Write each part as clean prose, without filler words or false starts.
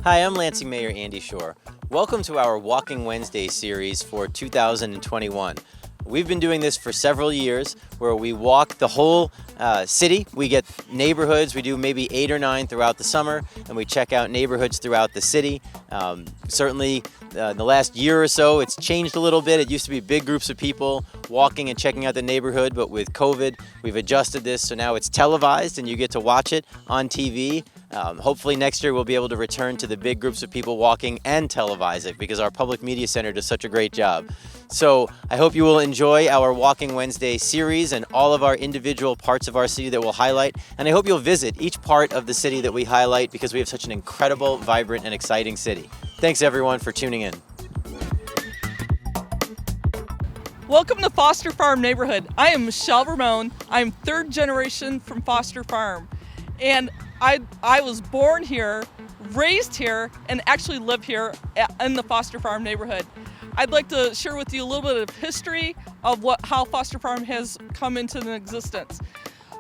Hi, I'm Lansing Mayor Andy Shore. Welcome to our Walking Wednesday series for 2021. We've been doing this for several years where we walk the whole city. We get neighborhoods. We do maybe 8 or 9 throughout the summer, and we check out neighborhoods throughout the city. Certainly, in the last year or so, it's changed a little bit. It used to be big groups of people walking and checking out the neighborhood, but with COVID, we've adjusted this, so now it's televised and you get to watch it on TV. Hopefully next year we'll be able to return to the big groups of people walking and televise it because our public media center does such a great job. So I hope you will enjoy our Walking Wednesday series and all of our individual parts of our city that we'll highlight. And I hope you'll visit each part of the city that we highlight because we have such an incredible, vibrant, and exciting city. Thanks everyone for tuning in. Welcome to Foster Farm Neighborhood. I am Michele Ramon. I'm third generation from Foster Farm. And I was born here, raised here, and actually live here in the Foster Farm neighborhood. I'd like to share with you a little bit of history of how Foster Farm has come into existence.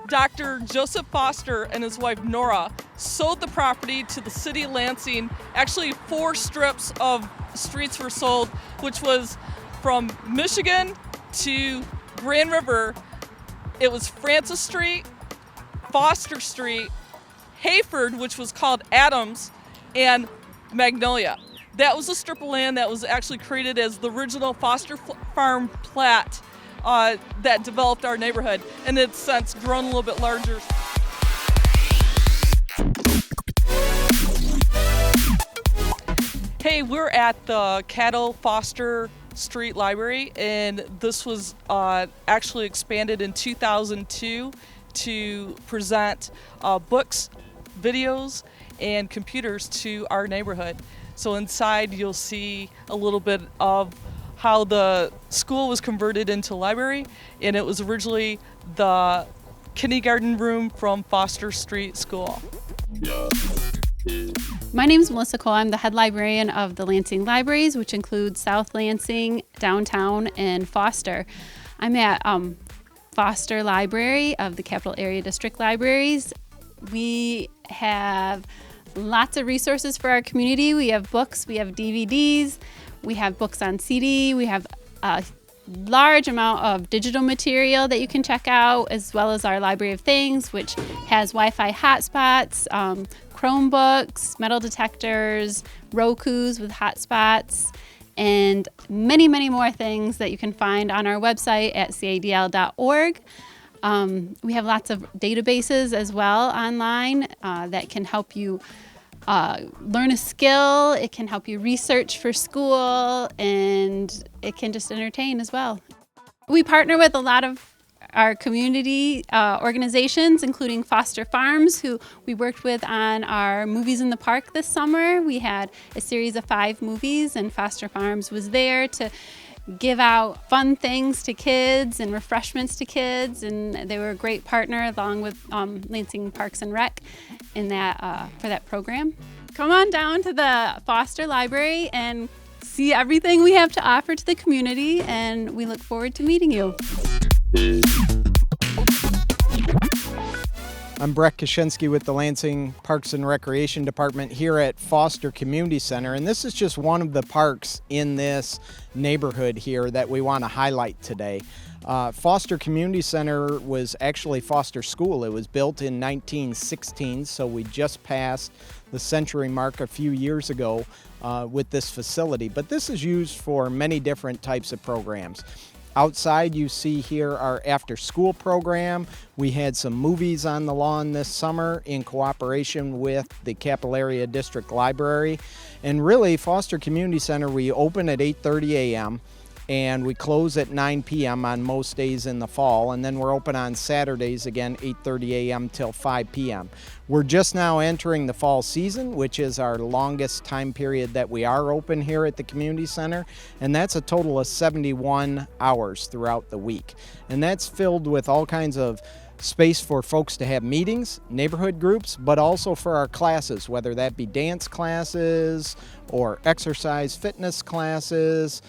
Dr. Joseph Foster and his wife Nora sold the property to the city of Lansing. Actually, 4 strips of streets were sold, which was from Michigan to Grand River. It was Francis Street, Foster Street, Hayford, which was called Adams, and Magnolia. That was a strip of land that was actually created as the original Foster Farm plat that developed our neighborhood, and it's since grown a little bit larger. Hey, we're at the Caddo Foster Street Library, and this was actually expanded in 2002 to present books, videos, and computers to our neighborhood. So inside you'll see a little bit of how the school was converted into library, and it was originally the kindergarten room from Foster Street School. My name is Melissa Cole. I'm the head librarian of the Lansing Libraries, which includes South Lansing, Downtown, and Foster. I'm at Foster Library of the Capital Area District Libraries. We have lots of resources for our community. We have books, we have DVDs, we have books on CD, we have a large amount of digital material that you can check out, as well as our Library of Things, which has Wi-Fi hotspots, Chromebooks, metal detectors, Rokus with hotspots, and many, many more things that you can find on our website at cadl.org. We have lots of databases as well online that can help you learn a skill. It can help you research for school, and it can just entertain as well. We partner with a lot of our community organizations, including Foster Farms, who we worked with on our Movies in the Park this summer. We had a series of 5 movies, and Foster Farms was there to give out fun things to kids and refreshments to kids, and they were a great partner along with Lansing Parks and Rec in that for that program. Come on down to the Foster Library and see everything we have to offer to the community, and we look forward to meeting you. I'm Brett Kaczynski with the Lansing Parks and Recreation Department here at Foster Community Center, and this is just one of the parks in this neighborhood here that we want to highlight today. Foster Community Center was actually Foster School. It was built in 1916, so we just passed the century mark a few years ago with this facility. But this is used for many different types of programs. Outside you see here our after-school program. We had some movies on the lawn this summer in cooperation with the Capital Area District Library. And really, Foster Community Center, we open at 8:30 a.m. and we close at 9 p.m. on most days in the fall, and then we're open on Saturdays again 8:30 a.m. till 5 p.m. We're just now entering the fall season, which is our longest time period that we are open here at the community center, and that's a total of 71 hours throughout the week. And that's filled with all kinds of space for folks to have meetings, neighborhood groups, but also for our classes, whether that be dance classes or exercise fitness classes,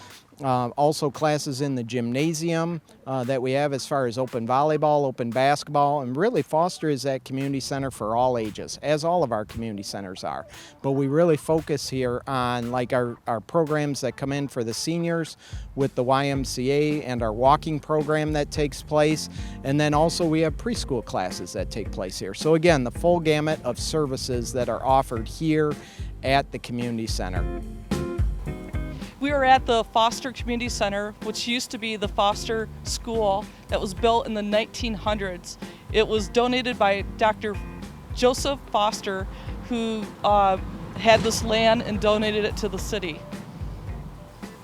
Also classes in the gymnasium that we have as far as open volleyball, open basketball, and really Foster is that community center for all ages, as all of our community centers are. But we really focus here on like our programs that come in for the seniors with the YMCA and our walking program that takes place. And then also we have preschool classes that take place here. So again, the full gamut of services that are offered here at the community center. We are at the Foster Community Center, which used to be the Foster School that was built in the 1900s. It was donated by Dr. Joseph Foster, who had this land and donated it to the city.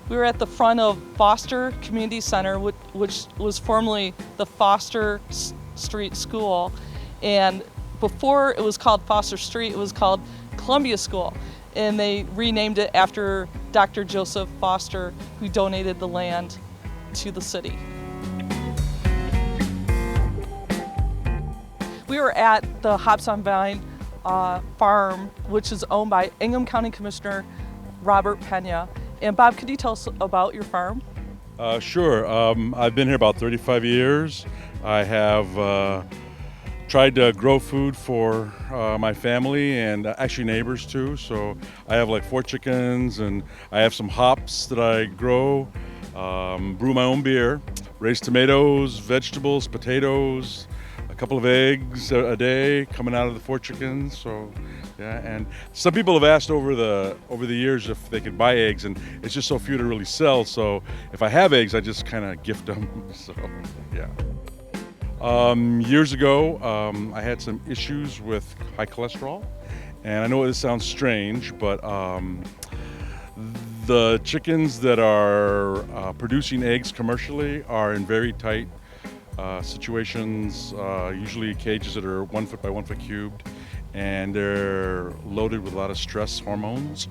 We were at the front of Foster Community Center, which was formerly the Foster Street School. And before it was called Foster Street, it was called Columbia School. And they renamed it after Dr. Joseph Foster, who donated the land to the city. We were at the Hops on Vine farm, which is owned by Ingham County Commissioner Robert Pena. And Bob, could you tell us about your farm? Sure. I've been here about 35 years. I have tried to grow food for my family and actually neighbors too. So I have like 4 chickens and I have some hops that I grow, brew my own beer, raise tomatoes, vegetables, potatoes, a couple of eggs a day coming out of the 4 chickens. So yeah, and some people have asked over the years if they could buy eggs, and it's just so few to really sell. So if I have eggs, I just kind of gift them. So yeah. Years ago, I had some issues with high cholesterol, and I know this sounds strange, but the chickens that are producing eggs commercially are in very tight situations, usually cages that are 1 foot by 1 foot cubed, and they're loaded with a lot of stress hormones.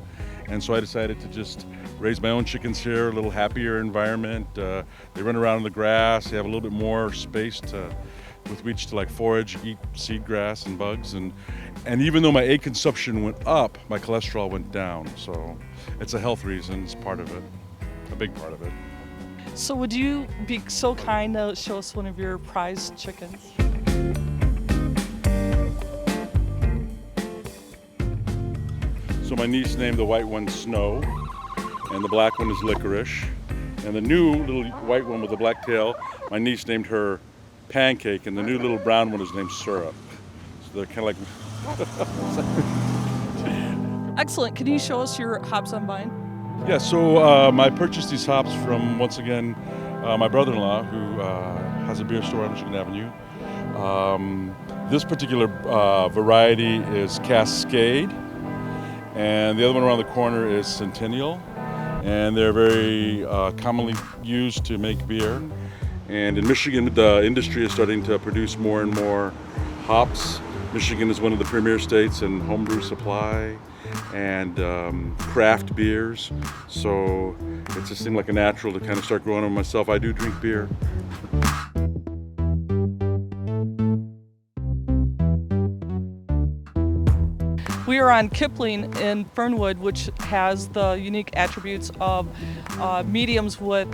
And so I decided to just raise my own chickens here, a little happier environment. They run around in the grass, they have a little bit more space with which to like forage, eat seed grass and bugs. And even though my egg consumption went up, my cholesterol went down. So it's a health reason, it's part of it, a big part of it. So would you be so kind to show us one of your prized chickens? So my niece named the white one Snow, and the black one is Licorice. And the new little white one with the black tail, my niece named her Pancake, and the new little brown one is named Syrup. So they're kind of like... Excellent. Can you show us your hops on vine? Yeah, so I purchased these hops from, once again, my brother-in-law, who has a beer store on Michigan Avenue. This particular variety is Cascade, and the other one around the corner is Centennial, and they're very commonly used to make beer. And in Michigan, the industry is starting to produce more and more hops. Michigan is one of the premier states in homebrew supply and craft beers, so it just seemed like a natural to kind of start growing them myself. I do drink beer. We are on Kipling in Fernwood, which has the unique attributes of mediums with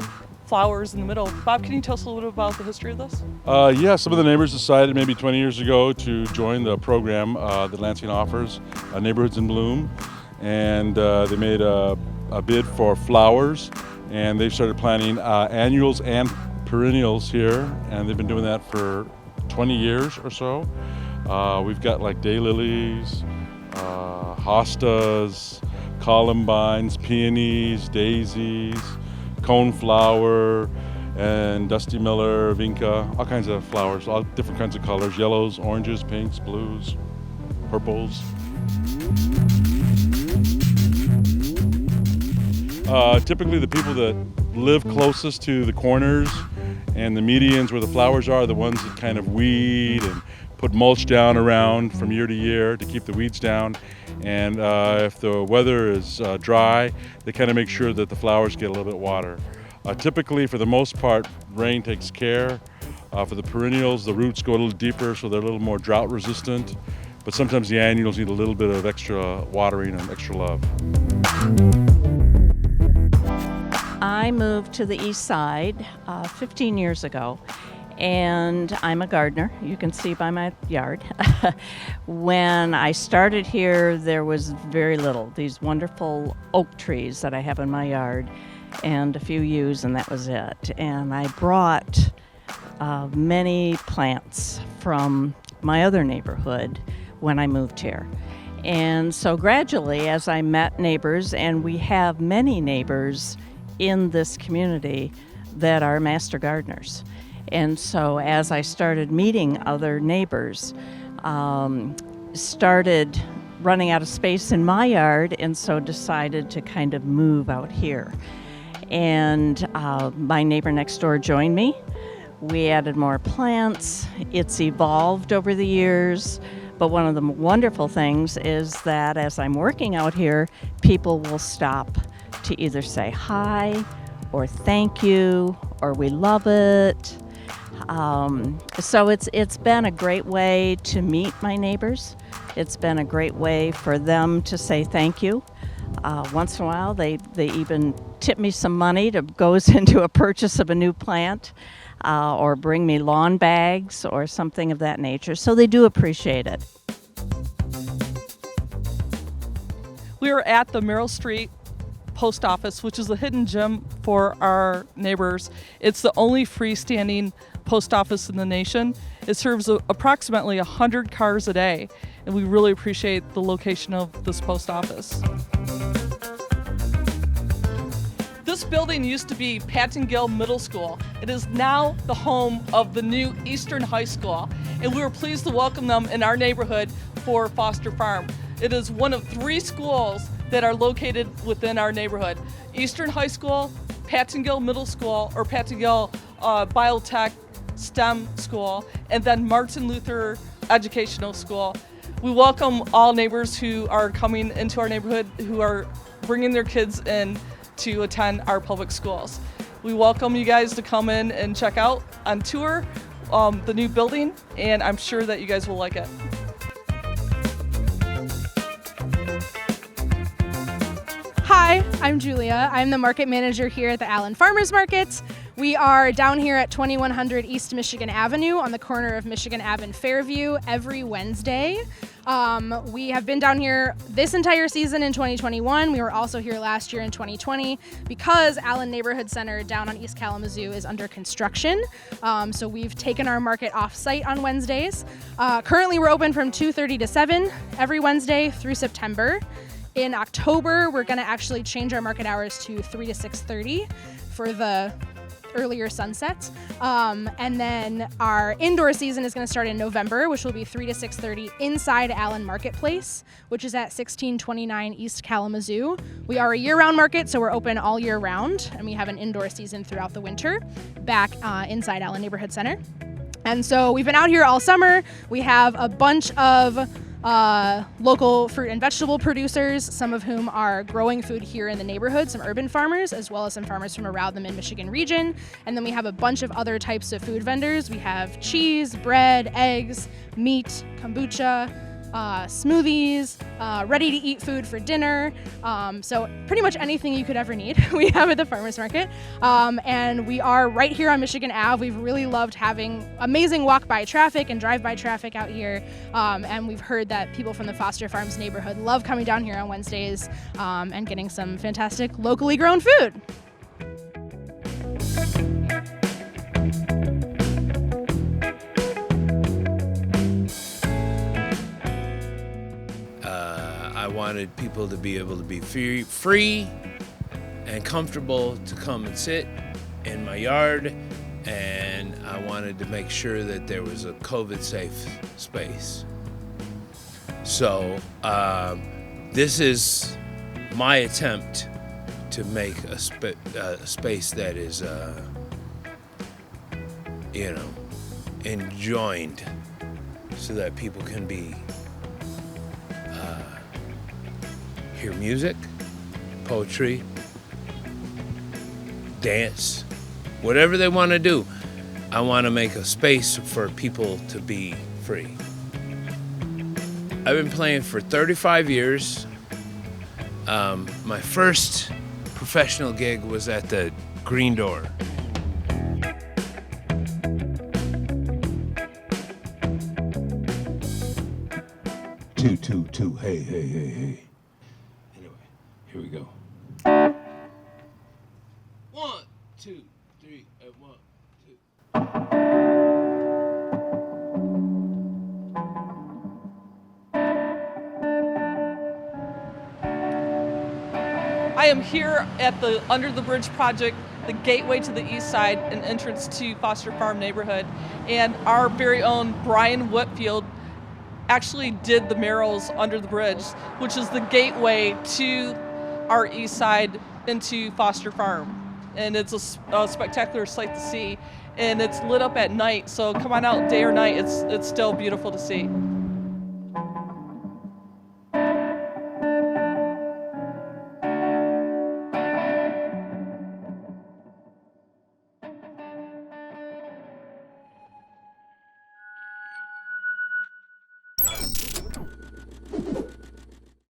flowers in the middle. Bob, can you tell us a little bit about the history of this? Yeah, some of the neighbors decided maybe 20 years ago to join the program that Lansing offers, Neighborhoods in Bloom, and they made a bid for flowers, and they've started planting annuals and perennials here, and they've been doing that for 20 years or so. We've got like daylilies, hostas, columbines, peonies, daisies, coneflower, and Dusty Miller, vinca, all kinds of flowers, all different kinds of colors, yellows, oranges, pinks, blues, purples. Typically the people that live closest to the corners and the medians where the flowers are the ones that kind of weed and put mulch down around from year to year to keep the weeds down. And if the weather is dry, they kind of make sure that the flowers get a little bit of water. Typically, for the most part, rain takes care. For the perennials, the roots go a little deeper, so they're a little more drought resistant. But sometimes the annuals need a little bit of extra watering and extra love. I I moved to the east side 15 years ago, and I'm a gardener. You can see by my yard. When I started here, there was very little. These wonderful oak trees that I have in my yard and a few yews, and that was it. And I brought many plants from my other neighborhood when I moved here. And so gradually, as I met neighbors, and we have many neighbors in this community that are master gardeners. And so as I started meeting other neighbors, started running out of space in my yard, and so decided to kind of move out here. And my neighbor next door joined me. We added more plants. It's evolved over the years. But one of the wonderful things is that as I'm working out here, people will stop to either say hi or thank you or we love it. So it's been a great way to meet my neighbors. It's been a great way for them to say thank you. Once in a while, they even tip me some money that goes into a purchase of a new plant, or bring me lawn bags or something of that nature. So they do appreciate it. We are at the Merrill Street Post Office, which is a hidden gem for our neighbors. It's the only freestanding post office in the nation. It serves approximately 100 cars a day, and we really appreciate the location of this post office. This building used to be Pattongill Middle School. It is now the home of the new Eastern High School, and we are pleased to welcome them in our neighborhood for Foster Farm. It is one of 3 schools that are located within our neighborhood: Eastern High School, Pattongill Middle School, or Pattongill Biotech STEM School, and then Martin Luther Educational School. We welcome all neighbors who are coming into our neighborhood, who are bringing their kids in to attend our public schools. We welcome you guys to come in and check out on tour the new building, and I'm sure that you guys will like it. Hi, I'm Julia. I'm the market manager here at the Allen Farmers Market. We are down here at 2100 East Michigan Avenue on the corner of Michigan Ave and Fairview every Wednesday. We have been down here this entire season in 2021. We were also here last year in 2020 because Allen Neighborhood Center down on East Kalamazoo is under construction. So we've taken our market off-site on Wednesdays. Currently we're open from 2:30 to 7 every Wednesday through September. In October, we're going to actually change our market hours to 3 to 6:30 for the earlier sunset. And then our indoor season is going to start in November, which will be 3 to 6:30 inside Allen Marketplace, which is at 1629 East Kalamazoo. We are a year-round market, so we're open all year round, and we have an indoor season throughout the winter back inside Allen Neighborhood Center. And so we've been out here all summer. We have a bunch of local fruit and vegetable producers, some of whom are growing food here in the neighborhood, some urban farmers, as well as some farmers from around the Mid-Michigan region. And then we have a bunch of other types of food vendors. We have cheese, bread, eggs, meat, kombucha, smoothies, ready-to-eat food for dinner. So pretty much anything you could ever need, we have at the farmers market. And we are right here on Michigan Ave. We've really loved having amazing walk-by traffic and drive-by traffic out here. And we've heard that people from the Foster Farms neighborhood love coming down here on Wednesdays and getting some fantastic locally grown food. I wanted people to be able to be free and comfortable to come and sit in my yard, and I wanted to make sure that there was a COVID-safe space. So this is my attempt to make a space that is, enjoined, so that people can be hear music, poetry, dance, whatever they want to do. I want to make a space for people to be free. I've been playing for 35 years. My first professional gig was at the green door. Two. Hey. Anyway, here we go. 1, 2, 3, and 1, 2. I am here at the Under the Bridge project, the gateway to the east side and entrance to Foster Farm neighborhood. And our very own Brian Whitfield actually did the murals under the bridge, which is the gateway to our east side into Foster Farm. And it's a spectacular sight to see. And it's lit up at night, so come on out day or night, it's still beautiful to see.